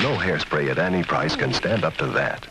No hairspray at any price can stand up to that.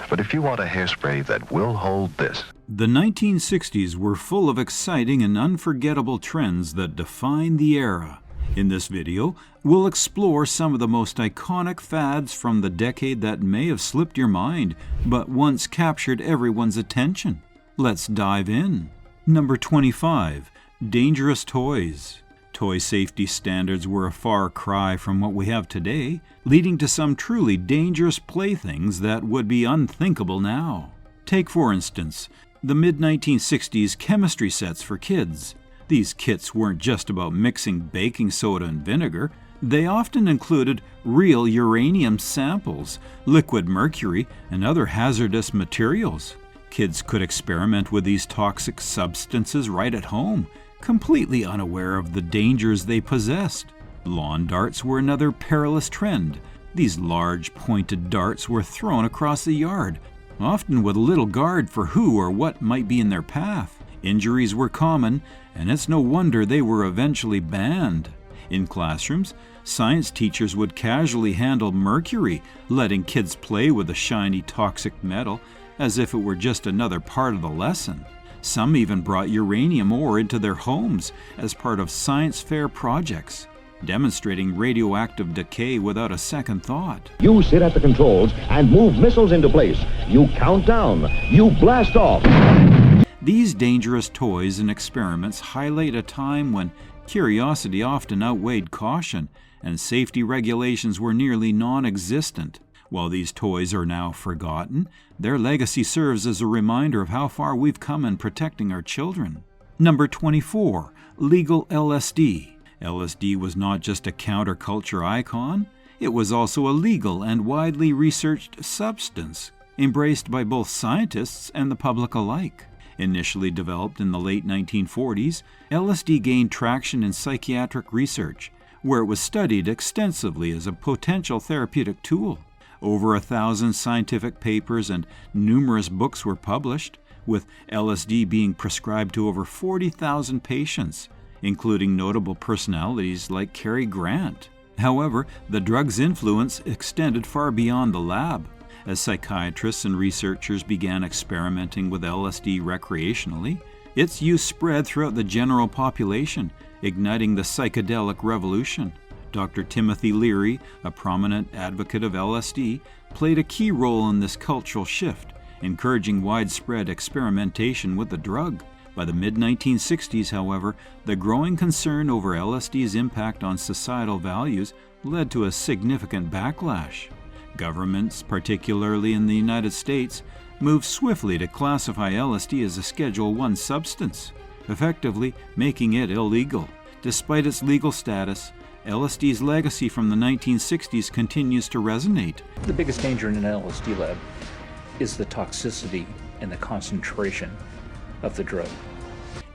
But if you want a hairspray that will hold this... The 1960s were full of exciting and unforgettable trends that defined the era. In this video, we'll explore some of the most iconic fads from the decade that may have slipped your mind, but once captured everyone's attention. Let's dive in. Number 25. Dangerous toys. Toy safety standards were a far cry from what we have today, leading to some truly dangerous playthings that would be unthinkable now. Take, for instance, the mid-1960s chemistry sets for kids. These kits weren't just about mixing baking soda and vinegar. They often included real uranium samples, liquid mercury, and other hazardous materials. Kids could experiment with these toxic substances right at home, completely unaware of the dangers they possessed. Lawn darts were another perilous trend. These large, pointed darts were thrown across the yard, often with little guard for who or what might be in their path. Injuries were common, and it's no wonder they were eventually banned. In classrooms, science teachers would casually handle mercury, letting kids play with the shiny toxic metal as if it were just another part of the lesson. Some even brought uranium ore into their homes as part of science fair projects, demonstrating radioactive decay without a second thought. You sit at the controls and move missiles into place. You count down. You blast off. These dangerous toys and experiments highlight a time when curiosity often outweighed caution and safety regulations were nearly non-existent. While these toys are now forgotten, their legacy serves as a reminder of how far we've come in protecting our children. Number 24. Legal LSD. LSD was not just a counterculture icon, it was also a legal and widely researched substance, embraced by both scientists and the public alike. Initially developed in the late 1940s, LSD gained traction in psychiatric research, where it was studied extensively as a potential therapeutic tool. Over 1,000 scientific papers and numerous books were published, with LSD being prescribed to over 40,000 patients, including notable personalities like Cary Grant. However, the drug's influence extended far beyond the lab. As psychiatrists and researchers began experimenting with LSD recreationally, its use spread throughout the general population, igniting the psychedelic revolution. Dr. Timothy Leary, a prominent advocate of LSD, played a key role in this cultural shift, encouraging widespread experimentation with the drug. By the mid-1960s, however, the growing concern over LSD's impact on societal values led to a significant backlash. Governments, particularly in the United States, moved swiftly to classify LSD as a Schedule I substance, effectively making it illegal. Despite its legal status, LSD's legacy from the 1960s continues to resonate. The biggest danger in an LSD lab is the toxicity and the concentration of the drug,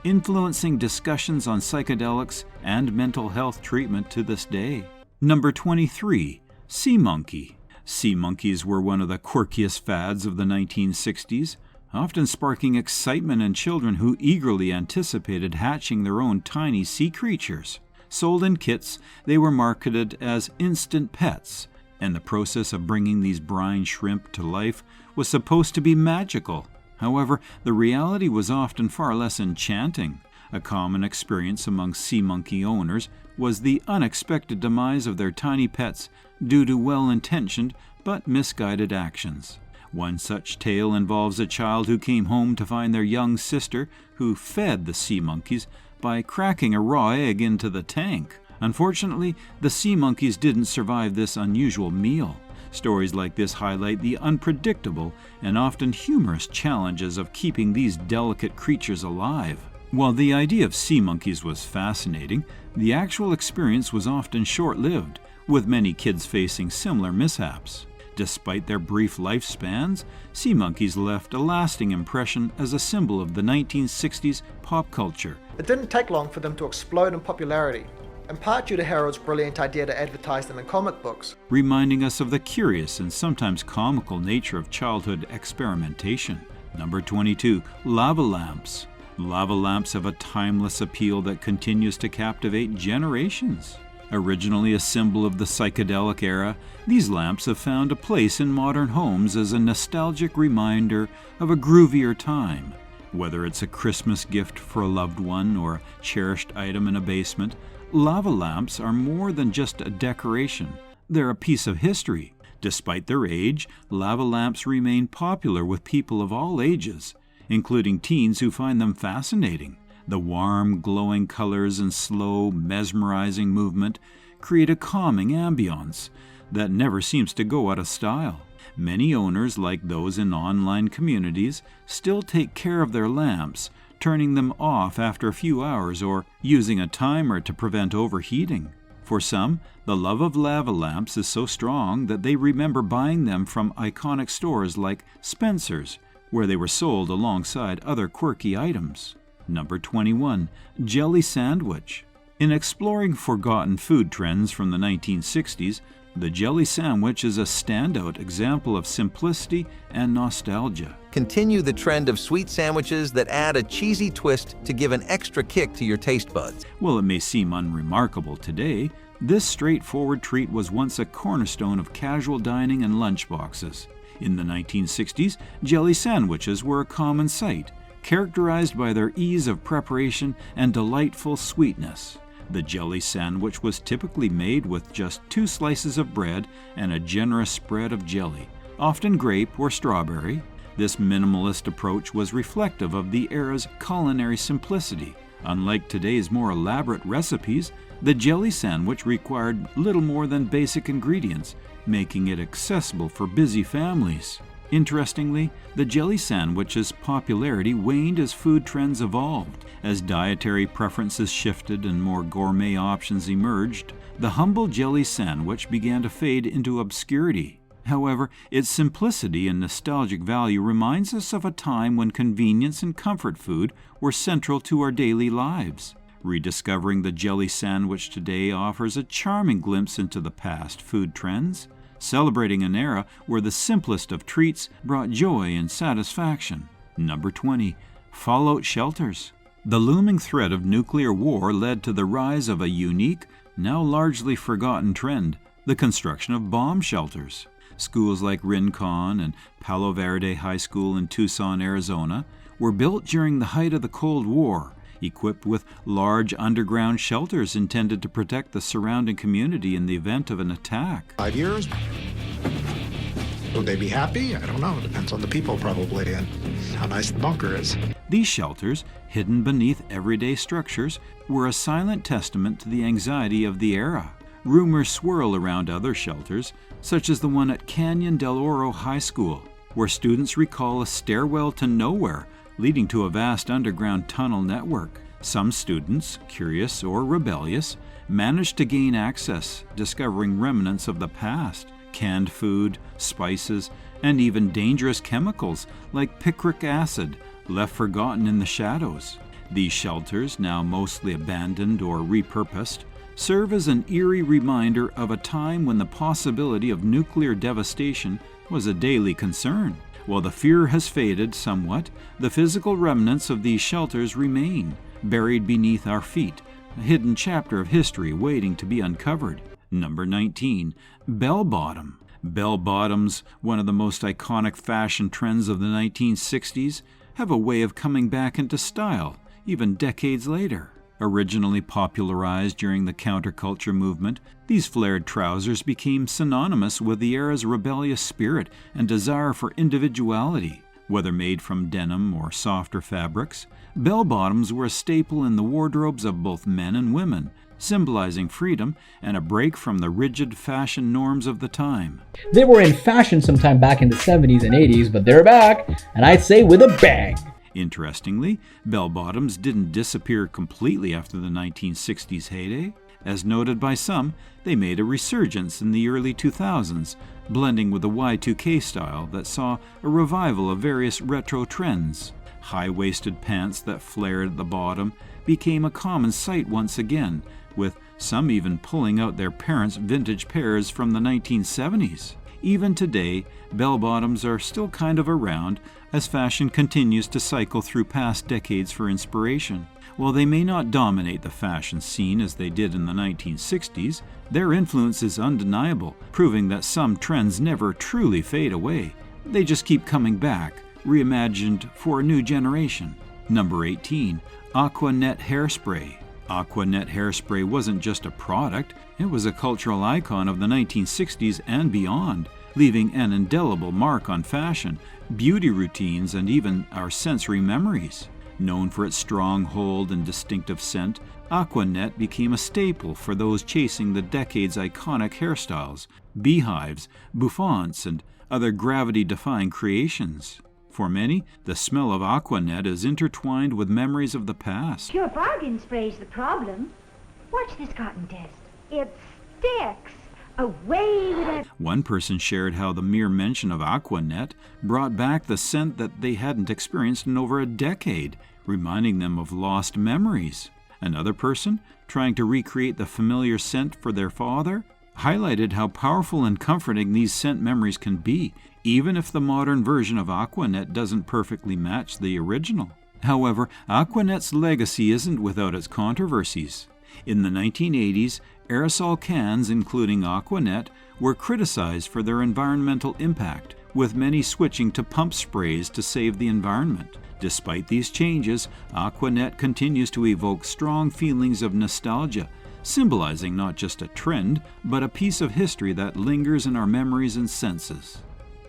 influencing discussions on psychedelics and mental health treatment to this day. Number 23. Sea monkey. Sea monkeys were one of the quirkiest fads of the 1960s, often sparking excitement in children who eagerly anticipated hatching their own tiny sea creatures. Sold in kits, they were marketed as instant pets, and the process of bringing these brine shrimp to life was supposed to be magical. However, the reality was often far less enchanting. A common experience among sea monkey owners was the unexpected demise of their tiny pets due to well-intentioned but misguided actions. One such tale involves a child who came home to find their young sister, who fed the sea monkeys, by cracking a raw egg into the tank. Unfortunately, the sea monkeys didn't survive this unusual meal. Stories like this highlight the unpredictable and often humorous challenges of keeping these delicate creatures alive. While the idea of sea monkeys was fascinating, the actual experience was often short-lived, with many kids facing similar mishaps. Despite their brief lifespans, sea monkeys left a lasting impression as a symbol of the 1960s pop culture. It didn't take long for them to explode in popularity, in part due to Harold's brilliant idea to advertise them in comic books, reminding us of the curious and sometimes comical nature of childhood experimentation. Number 22. Lava lamps. Lava lamps have a timeless appeal that continues to captivate generations. Originally a symbol of the psychedelic era, these lamps have found a place in modern homes as a nostalgic reminder of a groovier time. Whether it's a Christmas gift for a loved one or a cherished item in a basement, lava lamps are more than just a decoration. They're a piece of history. Despite their age, lava lamps remain popular with people of all ages, including teens who find them fascinating. The warm, glowing colors and slow, mesmerizing movement create a calming ambiance that never seems to go out of style. Many owners, like those in online communities, still take care of their lamps, turning them off after a few hours or using a timer to prevent overheating. For some, the love of lava lamps is so strong that they remember buying them from iconic stores like Spencer's, where they were sold alongside other quirky items. Number 21. Jelly Sandwich. In exploring forgotten food trends from the 1960s, the jelly sandwich is a standout example of simplicity and nostalgia. Continue the trend of sweet sandwiches that add a cheesy twist to give an extra kick to your taste buds. While it may seem unremarkable today, this straightforward treat was once a cornerstone of casual dining and lunchboxes. In the 1960s, jelly sandwiches were a common sight, characterized by their ease of preparation and delightful sweetness. The jelly sandwich was typically made with just 2 slices of bread and a generous spread of jelly, often grape or strawberry. This minimalist approach was reflective of the era's culinary simplicity. Unlike today's more elaborate recipes, the jelly sandwich required little more than basic ingredients, making it accessible for busy families. Interestingly, the jelly sandwich's popularity waned as food trends evolved. As dietary preferences shifted and more gourmet options emerged, the humble jelly sandwich began to fade into obscurity. However, its simplicity and nostalgic value reminds us of a time when convenience and comfort food were central to our daily lives. Rediscovering the jelly sandwich today offers a charming glimpse into the past food trends, celebrating an era where the simplest of treats brought joy and satisfaction. Number 20. Fallout shelters. The looming threat of nuclear war led to the rise of a unique, now largely forgotten trend, the construction of bomb shelters. Schools like Rincon and Palo Verde High School in Tucson, Arizona, were built during the height of the Cold War, equipped with large underground shelters intended to protect the surrounding community in the event of an attack. 5 years? Would they be happy? I don't know. It depends on the people, probably, and how nice the bunker is. These shelters, hidden beneath everyday structures, were a silent testament to the anxiety of the era. Rumors swirl around other shelters, such as the one at Canyon del Oro High School, where students recall a stairwell to nowhere leading to a vast underground tunnel network. Some students, curious or rebellious, managed to gain access, discovering remnants of the past, canned food, spices, and even dangerous chemicals like picric acid left forgotten in the shadows. These shelters, now mostly abandoned or repurposed, serve as an eerie reminder of a time when the possibility of nuclear devastation was a daily concern. While the fear has faded somewhat, the physical remnants of these shelters remain, buried beneath our feet, a hidden chapter of history waiting to be uncovered. Number 19. Bell bottom. Bell bottoms, one of the most iconic fashion trends of the 1960s, have a way of coming back into style, even decades later. Originally popularized during the counterculture movement, these flared trousers became synonymous with the era's rebellious spirit and desire for individuality. Whether made from denim or softer fabrics, bell-bottoms were a staple in the wardrobes of both men and women, symbolizing freedom and a break from the rigid fashion norms of the time. They were in fashion sometime back in the 70s and 80s, but they're back, and I'd say with a bang. Interestingly, bell-bottoms didn't disappear completely after the 1960s heyday. As noted by some, they made a resurgence in the early 2000s, blending with the Y2K style that saw a revival of various retro trends. High-waisted pants that flared at the bottom became a common sight once again, with some even pulling out their parents' vintage pairs from the 1970s. Even today, bell-bottoms are still kind of around as fashion continues to cycle through past decades for inspiration. While they may not dominate the fashion scene as they did in the 1960s, their influence is undeniable, proving that some trends never truly fade away. They just keep coming back, reimagined for a new generation. Number 18. Aquanet hairspray. Aquanet hairspray wasn't just a product, it was a cultural icon of the 1960s and beyond, leaving an indelible mark on fashion, beauty routines, and even our sensory memories. Known for its strong hold and distinctive scent, Aquanet became a staple for those chasing the decade's iconic hairstyles, beehives, bouffants, and other gravity-defying creations. For many, the smell of Aquanet is intertwined with memories of the past. Pure bargain spray's the problem. Watch this cotton test. It sticks. Away with it. One person shared how the mere mention of Aquanet brought back the scent that they hadn't experienced in over a decade, reminding them of lost memories. Another person, trying to recreate the familiar scent for their father, highlighted how powerful and comforting these scent memories can be, even if the modern version of Aquanet doesn't perfectly match the original. However, Aquanet's legacy isn't without its controversies. In the 1980s, aerosol cans, including Aquanet, were criticized for their environmental impact, with many switching to pump sprays to save the environment. Despite these changes, Aquanet continues to evoke strong feelings of nostalgia, symbolizing not just a trend, but a piece of history that lingers in our memories and senses.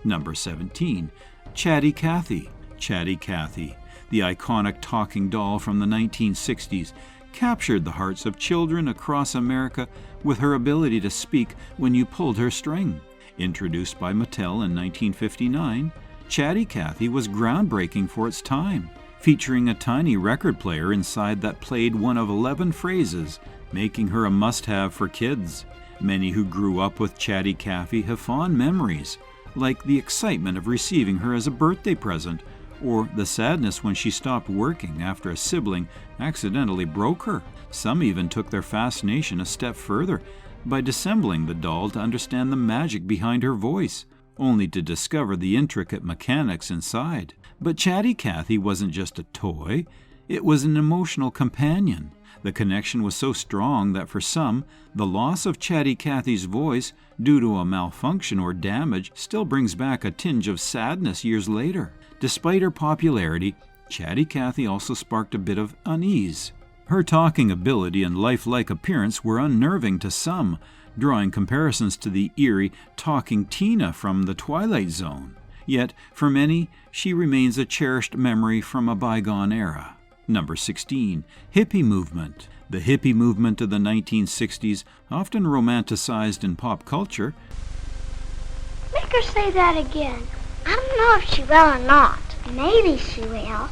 Number 17. Chatty Cathy. Chatty Cathy, the iconic talking doll from the 1960s, captured the hearts of children across America with her ability to speak when you pulled her string. Introduced by Mattel in 1959, Chatty Cathy was groundbreaking for its time, featuring a tiny record player inside that played one of 11 phrases, making her a must-have for kids. Many who grew up with Chatty Cathy have fond memories, like the excitement of receiving her as a birthday present, or the sadness when she stopped working after a sibling accidentally broke her. Some even took their fascination a step further by disassembling the doll to understand the magic behind her voice, only to discover the intricate mechanics inside. But Chatty Cathy wasn't just a toy, it was an emotional companion. The connection was so strong that for some, the loss of Chatty Cathy's voice due to a malfunction or damage still brings back a tinge of sadness years later. Despite her popularity, Chatty Cathy also sparked a bit of unease. Her talking ability and lifelike appearance were unnerving to some, drawing comparisons to the eerie talking Tina from The Twilight Zone. Yet, for many, she remains a cherished memory from a bygone era. Number 16. Hippie movement. The hippie movement of the 1960s, often romanticized in pop culture, Make her say that again. I don't know if she will or not. Maybe she will.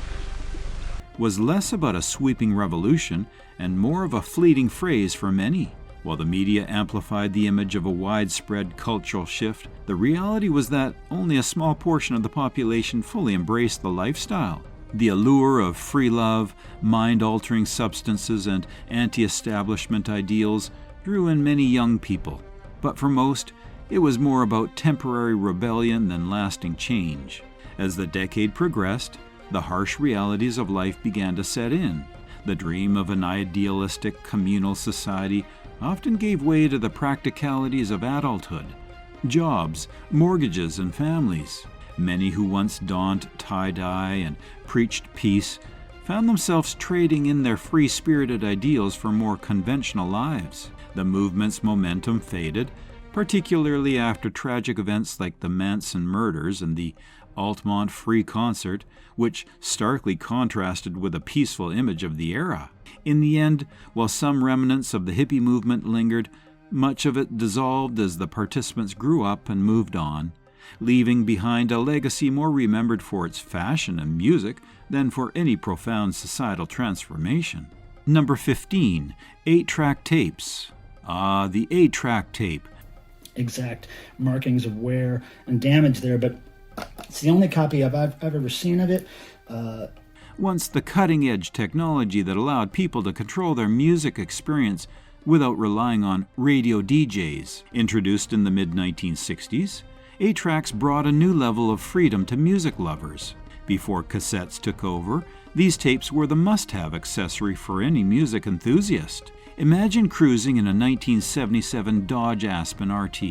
was less about a sweeping revolution and more of a fleeting phrase for many. While the media amplified the image of a widespread cultural shift, the reality was that only a small portion of the population fully embraced the lifestyle. The allure of free love, mind-altering substances, and anti-establishment ideals drew in many young people. But for most, it was more about temporary rebellion than lasting change. As the decade progressed, the harsh realities of life began to set in. The dream of an idealistic communal society often gave way to the practicalities of adulthood, jobs, mortgages, and families. Many who once donned tie-dye and preached peace found themselves trading in their free-spirited ideals for more conventional lives. The movement's momentum faded, particularly after tragic events like the Manson murders and the Altamont Free Concert, which starkly contrasted with the peaceful image of the era. In the end, while some remnants of the hippie movement lingered, much of it dissolved as the participants grew up and moved on, leaving behind a legacy more remembered for its fashion and music than for any profound societal transformation. Number 15. 8-track tapes. The 8-track tape. Exact markings of wear and damage there, but it's the only copy I've ever seen of it. Once the cutting-edge technology that allowed people to control their music experience without relying on radio DJs. Introduced in the mid-1960s, 8-tracks brought a new level of freedom to music lovers. Before cassettes took over, these tapes were the must-have accessory for any music enthusiast. Imagine cruising in a 1977 Dodge Aspen RT,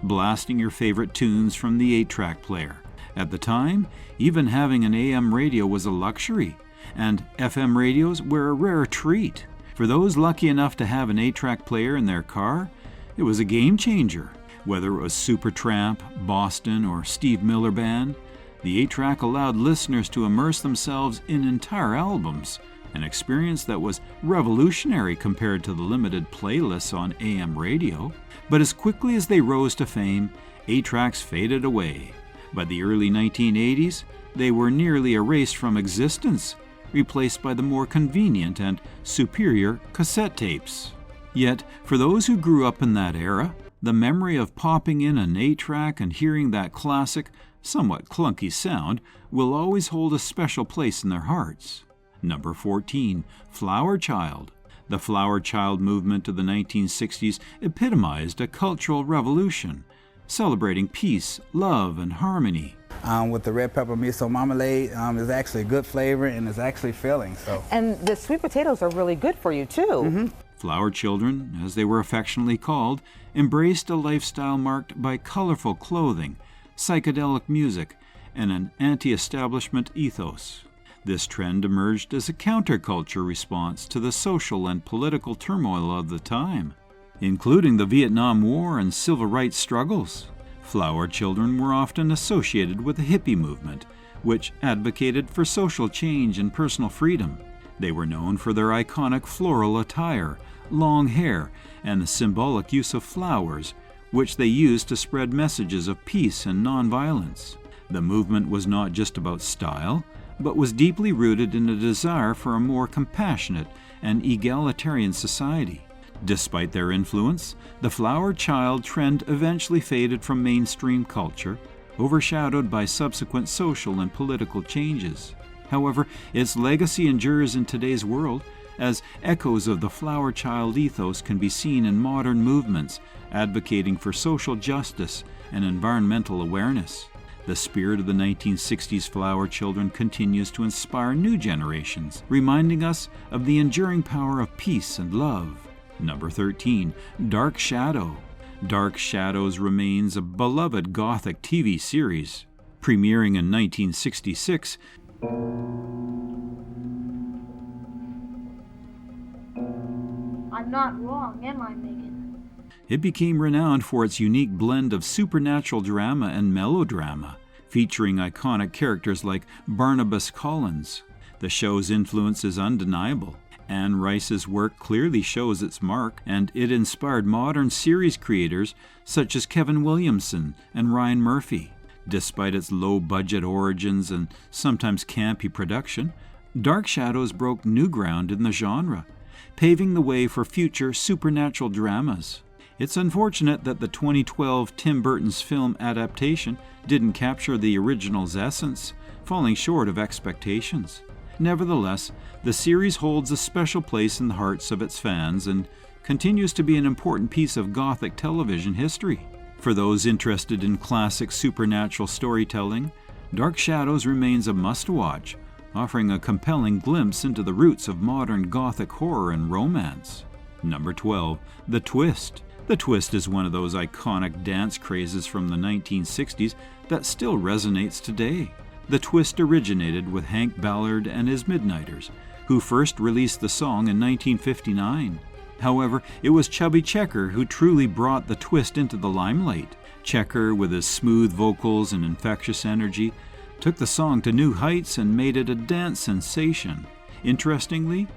blasting your favorite tunes from the 8-track player. At the time, even having an AM radio was a luxury, and FM radios were a rare treat. For those lucky enough to have an 8-track player in their car, it was a game changer. Whether it was Supertramp, Boston, or Steve Miller Band, the 8-track allowed listeners to immerse themselves in entire albums, an experience that was revolutionary compared to the limited playlists on AM radio. But as quickly as they rose to fame, 8-tracks faded away. By the early 1980s, they were nearly erased from existence, replaced by the more convenient and superior cassette tapes. Yet, for those who grew up in that era, the memory of popping in an 8-track and hearing that classic, somewhat clunky sound will always hold a special place in their hearts. Number 14, Flower Child. The Flower Child movement of the 1960s epitomized a cultural revolution, celebrating peace, love, and harmony. With the red pepper miso marmalade, is actually a good flavor and is actually filling. And the sweet potatoes are really good for you too. Mm-hmm. Flower children, as they were affectionately called, embraced a lifestyle marked by colorful clothing, psychedelic music, and an anti-establishment ethos. This trend emerged as a counterculture response to the social and political turmoil of the time, including the Vietnam War and civil rights struggles. Flower children were often associated with the hippie movement, which advocated for social change and personal freedom. They were known for their iconic floral attire, long hair, and the symbolic use of flowers, which they used to spread messages of peace and nonviolence. The movement was not just about style, but was deeply rooted in a desire for a more compassionate and egalitarian society. Despite their influence, the Flower Child trend eventually faded from mainstream culture, overshadowed by subsequent social and political changes. However, its legacy endures in today's world, as echoes of the Flower Child ethos can be seen in modern movements advocating for social justice and environmental awareness. The spirit of the 1960s Flower Children continues to inspire new generations, reminding us of the enduring power of peace and love. Number 13, Dark Shadow. Dark Shadows remains a beloved Gothic TV series. Premiering in 1966, I'm not wrong, am I, Megan? it became renowned for its unique blend of supernatural drama and melodrama, featuring iconic characters like Barnabas Collins. The show's influence is undeniable. Anne Rice's work clearly shows its mark, and it inspired modern series creators such as Kevin Williamson and Ryan Murphy. Despite its low-budget origins and sometimes campy production, Dark Shadows broke new ground in the genre, paving the way for future supernatural dramas. It's unfortunate that the 2012 Tim Burton's film adaptation didn't capture the original's essence, falling short of expectations. Nevertheless, the series holds a special place in the hearts of its fans and continues to be an important piece of Gothic television history. For those interested in classic supernatural storytelling, Dark Shadows remains a must-watch, offering a compelling glimpse into the roots of modern Gothic horror and romance. Number 12, The Twist. The Twist is one of those iconic dance crazes from the 1960s that still resonates today. The Twist originated with Hank Ballard and his Midnighters, who first released the song in 1959. However, it was Chubby Checker who truly brought the Twist into the limelight. Checker, with his smooth vocals and infectious energy, took the song to new heights and made it a dance sensation. Interestingly,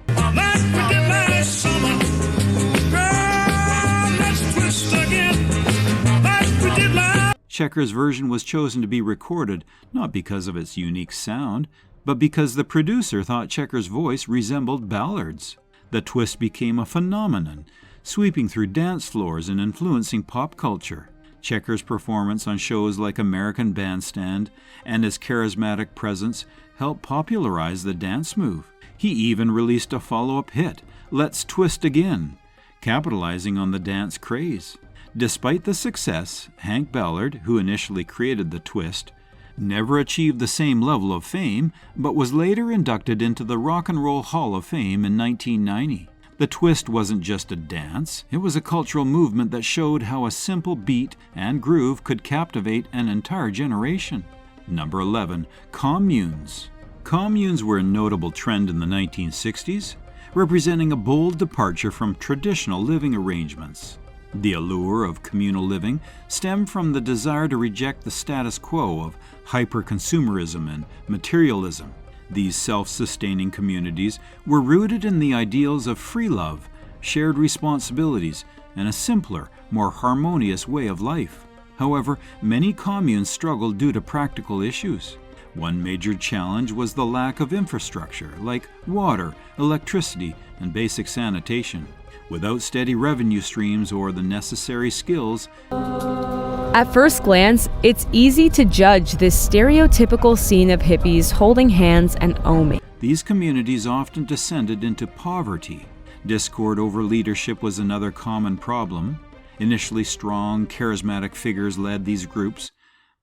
Checker's version was chosen to be recorded not because of its unique sound, but because the producer thought Checker's voice resembled Ballard's. The Twist became a phenomenon, sweeping through dance floors and influencing pop culture. Checker's performance on shows like American Bandstand and his charismatic presence helped popularize the dance move. He even released a follow-up hit, Let's Twist Again, capitalizing on the dance craze. Despite the success, Hank Ballard, who initially created the twist, never achieved the same level of fame, but was later inducted into the Rock and Roll Hall of Fame in 1990. The twist wasn't just a dance, it was a cultural movement that showed how a simple beat and groove could captivate an entire generation. Number 11. Communes. Communes were a notable trend in the 1960s, representing a bold departure from traditional living arrangements. The allure of communal living stemmed from the desire to reject the status quo of hyper-consumerism and materialism. These self-sustaining communities were rooted in the ideals of free love, shared responsibilities, and a simpler, more harmonious way of life. However, many communes struggled due to practical issues. One major challenge was the lack of infrastructure, like water, electricity, and basic sanitation. Without steady revenue streams or the necessary skills, at first glance, it's easy to judge this stereotypical scene of hippies holding hands and oming. These communities often descended into poverty. Discord over leadership was another common problem. Initially strong, charismatic figures led these groups,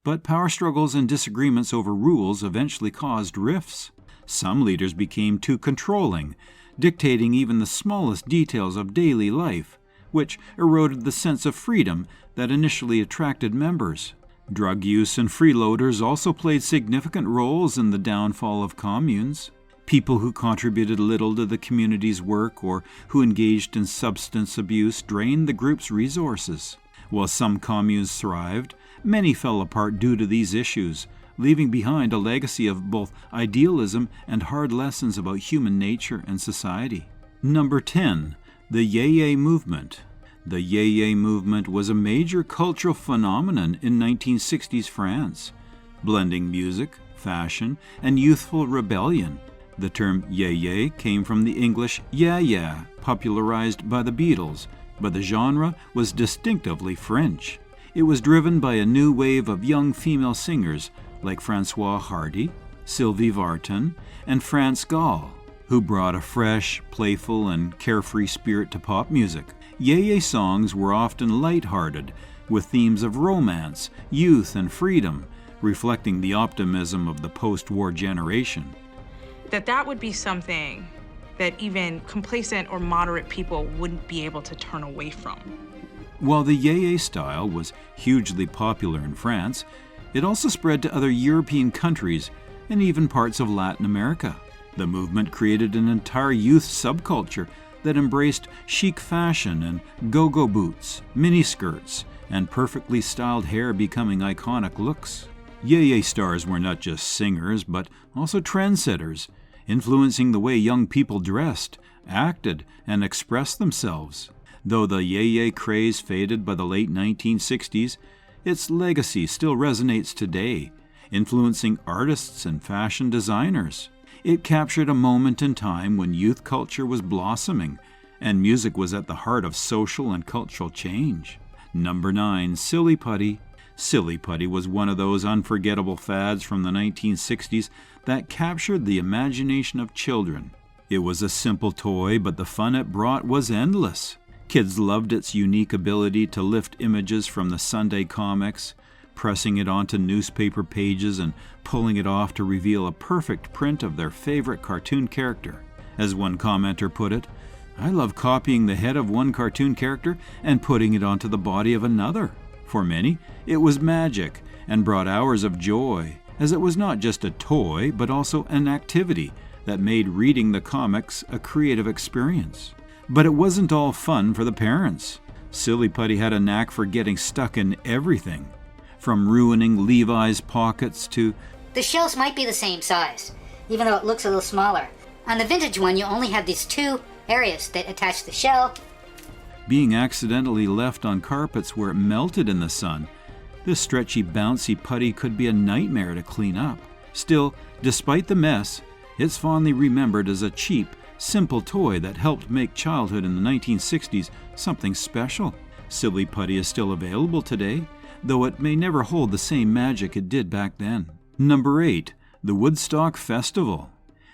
but power struggles and disagreements over rules eventually caused rifts. Some leaders became too controlling, dictating even the smallest details of daily life, which eroded the sense of freedom that initially attracted members. Drug use and freeloaders also played significant roles in the downfall of communes. People who contributed little to the community's work or who engaged in substance abuse drained the group's resources. While some communes thrived, many fell apart due to these issues, leaving behind a legacy of both idealism and hard lessons about human nature and society. Number 10. The Yéyé movement. The Yéyé movement was a major cultural phenomenon in 1960s France, blending music, fashion, and youthful rebellion. The term Yéyé came from the English yeah yeah, popularized by the Beatles, but the genre was distinctively French. It was driven by a new wave of young female singers like Françoise Hardy, Sylvie Vartan, and France Gall, who brought a fresh, playful, and carefree spirit to pop music. Yéyé songs were often light-hearted, with themes of romance, youth, and freedom, reflecting the optimism of the post-war generation. That would be something that even complacent or moderate people wouldn't be able to turn away from. While the Yéyé style was hugely popular in France, it also spread to other European countries and even parts of Latin America. The movement created an entire youth subculture that embraced chic fashion and go-go boots, miniskirts, and perfectly styled hair becoming iconic looks. Yéyé stars were not just singers, but also trendsetters, influencing the way young people dressed, acted, and expressed themselves. Though the Yéyé craze faded by the late 1960s, its legacy still resonates today, influencing artists and fashion designers. It captured a moment in time when youth culture was blossoming, and music was at the heart of social and cultural change. Number 9. Silly Putty. Silly Putty was one of those unforgettable fads from the 1960s that captured the imagination of children. It was a simple toy, but the fun it brought was endless. Kids loved its unique ability to lift images from the Sunday comics, pressing it onto newspaper pages and pulling it off to reveal a perfect print of their favorite cartoon character. As one commenter put it, "I love copying the head of one cartoon character and putting it onto the body of another." For many, it was magic and brought hours of joy, as it was not just a toy, but also an activity that made reading the comics a creative experience. But it wasn't all fun for the parents. Silly Putty had a knack for getting stuck in everything, from ruining Levi's pockets to... The shells might be the same size, even though it looks a little smaller. On the vintage one, you only have these two areas that attach the shell. Being accidentally left on carpets where it melted in the sun, this stretchy, bouncy putty could be a nightmare to clean up. Still, despite the mess, it's fondly remembered as a cheap, simple toy that helped make childhood in the 1960s something special. Silly Putty is still available today, though it may never hold the same magic it did back then. Number 8. The Woodstock Festival.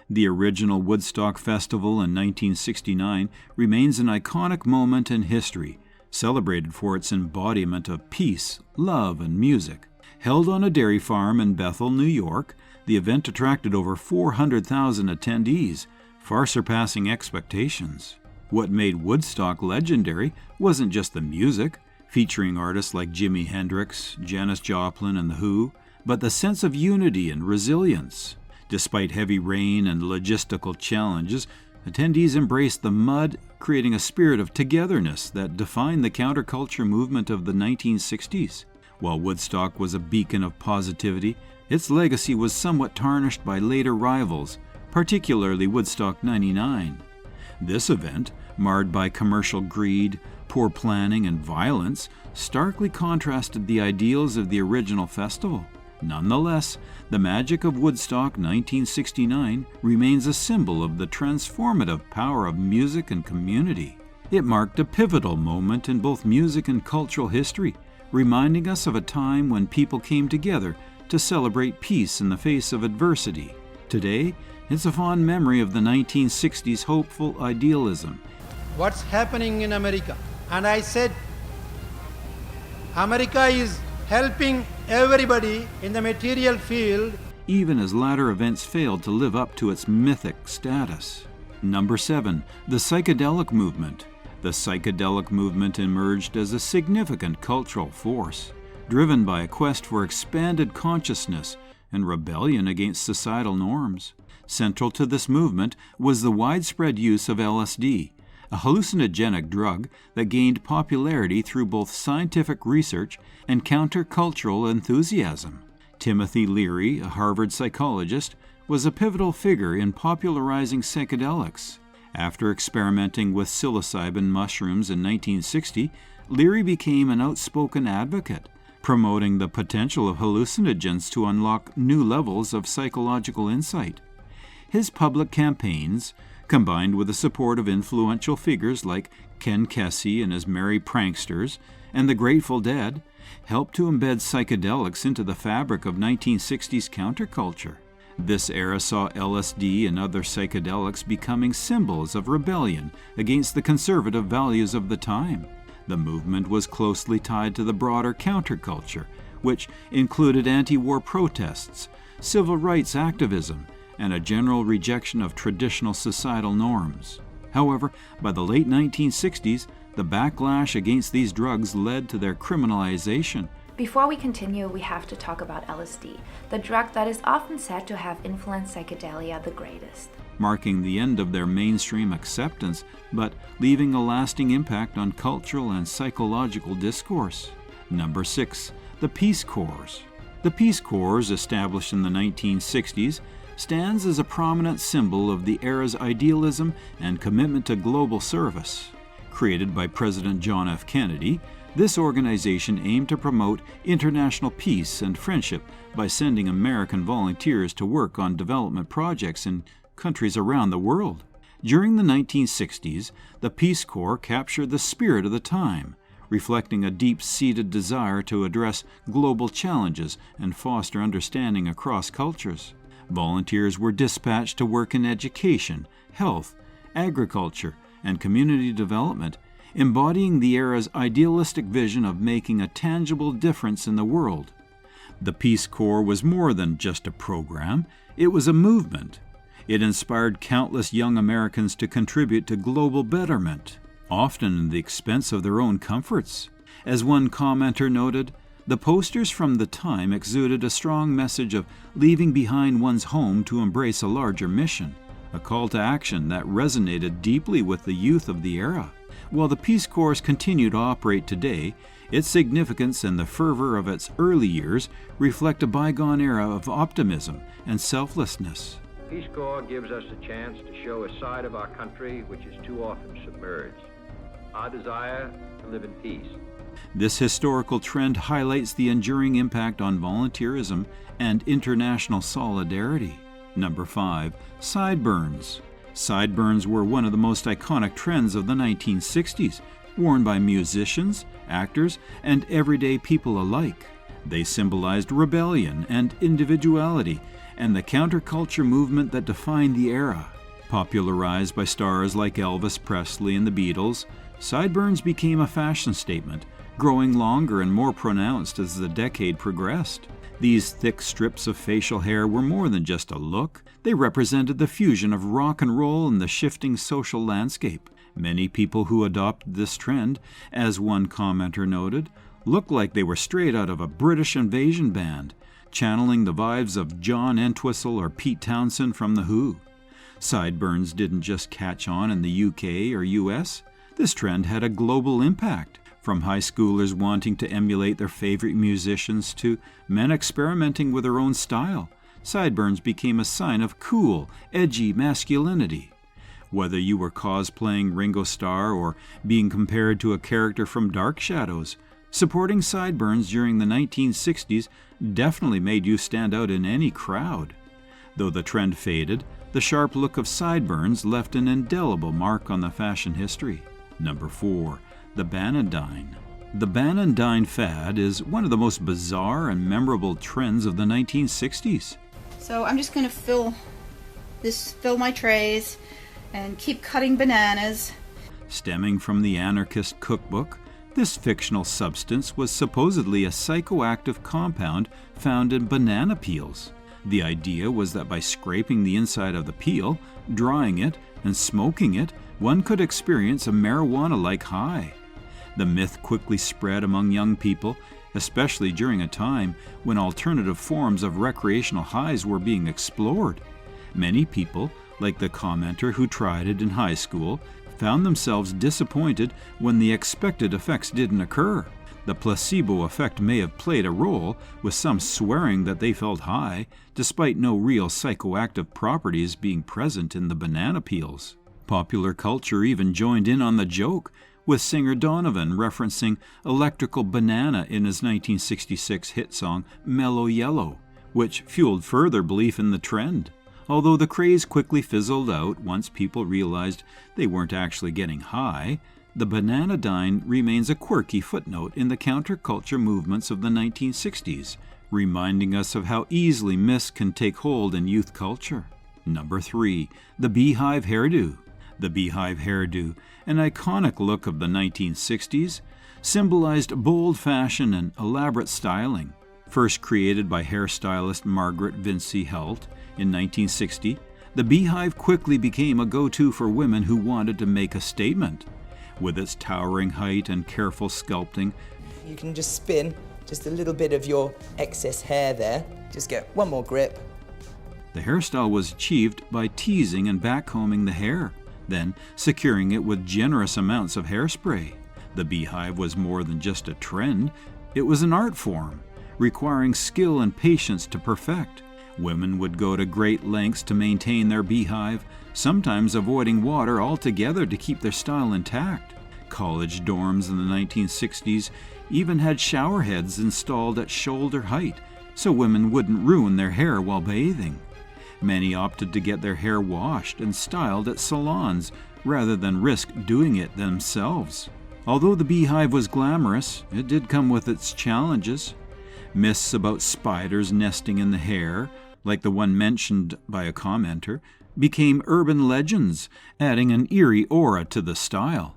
The original Woodstock Festival in 1969 remains an iconic moment in history, celebrated for its embodiment of peace, love, and music. Held on a dairy farm in Bethel, New York, the event attracted over 400,000 attendees, far surpassing expectations. What made Woodstock legendary wasn't just the music, featuring artists like Jimi Hendrix, Janis Joplin, and The Who, but the sense of unity and resilience. Despite heavy rain and logistical challenges, attendees embraced the mud, creating a spirit of togetherness that defined the counterculture movement of the 1960s. While Woodstock was a beacon of positivity, its legacy was somewhat tarnished by later rivals, particularly Woodstock 99. This event, marred by commercial greed, poor planning, and violence, starkly contrasted the ideals of the original festival. Nonetheless, the magic of Woodstock 1969 remains a symbol of the transformative power of music and community. It marked a pivotal moment in both music and cultural history, reminding us of a time when people came together to celebrate peace in the face of adversity. Today, it's a fond memory of the 1960s hopeful idealism. What's happening in America? And I said, America is helping everybody in the material field. Even as latter events failed to live up to its mythic status. Number 7. The psychedelic movement. The psychedelic movement emerged as a significant cultural force, driven by a quest for expanded consciousness and rebellion against societal norms. Central to this movement was the widespread use of LSD, a hallucinogenic drug that gained popularity through both scientific research and countercultural enthusiasm. Timothy Leary, a Harvard psychologist, was a pivotal figure in popularizing psychedelics. After experimenting with psilocybin mushrooms in 1960, Leary became an outspoken advocate, promoting the potential of hallucinogens to unlock new levels of psychological insight. His public campaigns, combined with the support of influential figures like Ken Kesey and his Merry Pranksters and the Grateful Dead, helped to embed psychedelics into the fabric of 1960s counterculture. This era saw LSD and other psychedelics becoming symbols of rebellion against the conservative values of the time. The movement was closely tied to the broader counterculture, which included anti-war protests, civil rights activism, and a general rejection of traditional societal norms. However, by the late 1960s, the backlash against these drugs led to their criminalization. Before we continue, we have to talk about LSD, the drug that is often said to have influenced psychedelia the greatest. Marking the end of their mainstream acceptance, but leaving a lasting impact on cultural and psychological discourse. Number 6. The Peace Corps. The Peace Corps, established in the 1960s, stands as a prominent symbol of the era's idealism and commitment to global service. Created by President John F. Kennedy, this organization aimed to promote international peace and friendship by sending American volunteers to work on development projects in countries around the world. During the 1960s, the Peace Corps captured the spirit of the time, reflecting a deep-seated desire to address global challenges and foster understanding across cultures. Volunteers were dispatched to work in education, health, agriculture, and community development, embodying the era's idealistic vision of making a tangible difference in the world. The Peace Corps was more than just a program, it was a movement. It inspired countless young Americans to contribute to global betterment, often at the expense of their own comforts. As one commenter noted, the posters from the time exuded a strong message of leaving behind one's home to embrace a larger mission, a call to action that resonated deeply with the youth of the era. While the Peace Corps continue to operate today, its significance and the fervor of its early years reflect a bygone era of optimism and selflessness. Peace Corps gives us a chance to show a side of our country which is too often submerged, our desire to live in peace. This historical trend highlights the enduring impact on volunteerism and international solidarity. Number 5. Sideburns. Sideburns were one of the most iconic trends of the 1960s, worn by musicians, actors, and everyday people alike. They symbolized rebellion and individuality, and the counterculture movement that defined the era. Popularized by stars like Elvis Presley and the Beatles, Sideburns became a fashion statement, growing longer and more pronounced as the decade progressed. These thick strips of facial hair were more than just a look. They represented the fusion of rock and roll and the shifting social landscape. Many people who adopted this trend, as one commenter noted, looked like they were straight out of a British invasion band, channeling the vibes of John Entwistle or Pete Townsend from The Who. Sideburns didn't just catch on in the UK or US. This trend had a global impact, from high schoolers wanting to emulate their favorite musicians to men experimenting with their own style. Sideburns became a sign of cool, edgy masculinity. Whether you were cosplaying Ringo Starr or being compared to a character from Dark Shadows, supporting sideburns during the 1960s definitely made you stand out in any crowd. Though the trend faded, the sharp look of sideburns left an indelible mark on the fashion history. Number 4. The Banandine. The Banandine fad is one of the most bizarre and memorable trends of the 1960s. So I'm just going to fill my trays and keep cutting bananas. Stemming from the anarchist cookbook, this fictional substance was supposedly a psychoactive compound found in banana peels. The idea was that by scraping the inside of the peel, drying it, and smoking it, one could experience a marijuana-like high. The myth quickly spread among young people, especially during a time when alternative forms of recreational highs were being explored. Many people, like the commenter who tried it in high school, found themselves disappointed when the expected effects didn't occur. The placebo effect may have played a role, with some swearing that they felt high, despite no real psychoactive properties being present in the banana peels. Popular culture even joined in on the joke, with singer Donovan referencing electrical banana in his 1966 hit song Mellow Yellow, which fueled further belief in the trend. Although the craze quickly fizzled out once people realized they weren't actually getting high, the Bananadine remains a quirky footnote in the counterculture movements of the 1960s, reminding us of how easily myths can take hold in youth culture. Number 3. The Beehive Hairdo. The Beehive Hairdo, an iconic look of the 1960s, symbolized bold fashion and elaborate styling. First created by hairstylist Margaret Vincy Helt in 1960, the beehive quickly became a go-to for women who wanted to make a statement. With its towering height and careful sculpting, you can just spin just a little bit of your excess hair there. Just get one more grip. The hairstyle was achieved by teasing and backcombing the hair, then securing it with generous amounts of hairspray. The beehive was more than just a trend, it was an art form, requiring skill and patience to perfect. Women would go to great lengths to maintain their beehive, sometimes avoiding water altogether to keep their style intact. College dorms in the 1960s even had shower heads installed at shoulder height, so women wouldn't ruin their hair while bathing. Many opted to get their hair washed and styled at salons rather than risk doing it themselves. Although the beehive was glamorous, it did come with its challenges. Myths about spiders nesting in the hair, like the one mentioned by a commenter, became urban legends, adding an eerie aura to the style.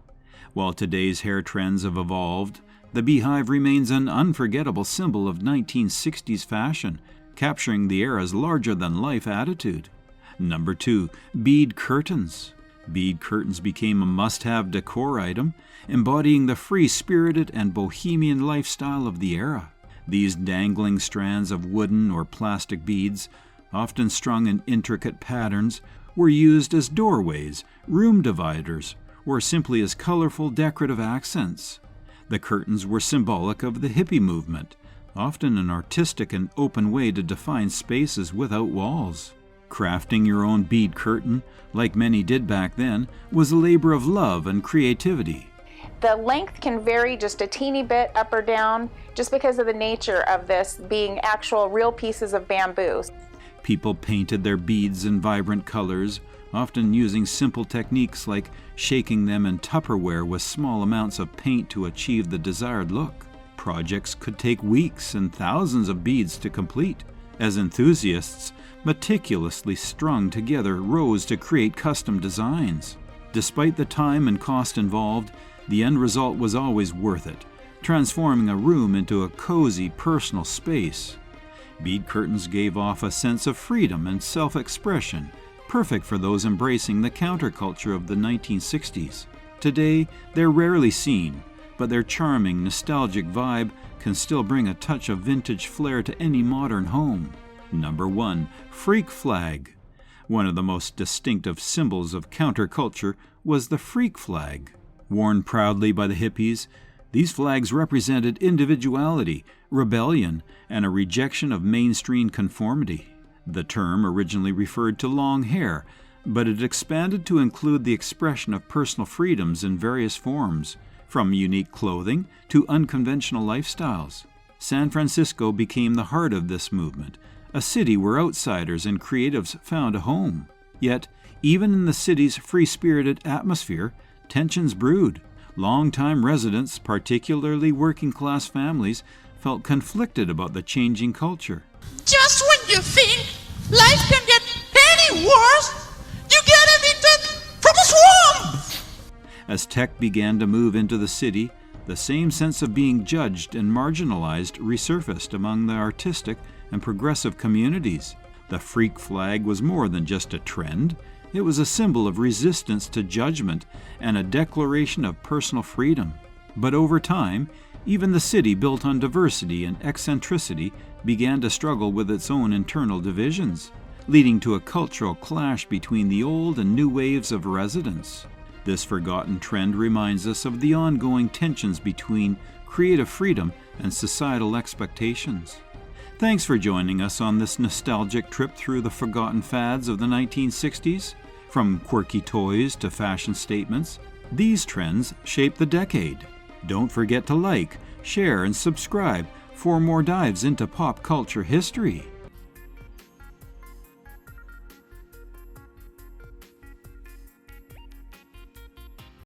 While today's hair trends have evolved, the beehive remains an unforgettable symbol of 1960s fashion, capturing the era's larger-than-life attitude. Number 2. Bead curtains. Bead curtains became a must-have decor item, embodying the free-spirited and bohemian lifestyle of the era. These dangling strands of wooden or plastic beads, often strung in intricate patterns, were used as doorways, room dividers, or simply as colorful decorative accents. The curtains were symbolic of the hippie movement, often an artistic and open way to define spaces without walls. Crafting your own bead curtain, like many did back then, was a labor of love and creativity. The length can vary just a teeny bit up or down, just because of the nature of this being actual real pieces of bamboo. People painted their beads in vibrant colors, often using simple techniques like shaking them in Tupperware with small amounts of paint to achieve the desired look. Projects could take weeks and thousands of beads to complete, as enthusiasts meticulously strung together rows to create custom designs. Despite the time and cost involved, The end result was always worth it, transforming a room into a cozy personal space. Bead curtains gave off a sense of freedom and self-expression, perfect for those embracing the counterculture of the 1960s. Today, they're rarely seen, but their charming, nostalgic vibe can still bring a touch of vintage flair to any modern home. Number 1. Freak flag. One of the most distinctive symbols of counterculture was the freak flag. Worn proudly by the hippies, these flags represented individuality, rebellion, and a rejection of mainstream conformity. The term originally referred to long hair, but it expanded to include the expression of personal freedoms in various forms, from unique clothing to unconventional lifestyles. San Francisco became the heart of this movement, a city where outsiders and creatives found a home. Yet, even in the city's free-spirited atmosphere, tensions brewed. Long-time residents, particularly working-class families, felt conflicted about the changing culture. Just when you think life can get any worse, you get evicted from a swamp! As tech began to move into the city, the same sense of being judged and marginalized resurfaced among the artistic and progressive communities. The freak flag was more than just a trend. It was a symbol of resistance to judgment and a declaration of personal freedom. But over time, even the city built on diversity and eccentricity began to struggle with its own internal divisions, leading to a cultural clash between the old and new waves of residents. This forgotten trend reminds us of the ongoing tensions between creative freedom and societal expectations. Thanks for joining us on this nostalgic trip through the forgotten fads of the 1960s. From quirky toys to fashion statements, these trends shaped the decade. Don't forget to like, share, and subscribe for more dives into pop culture history.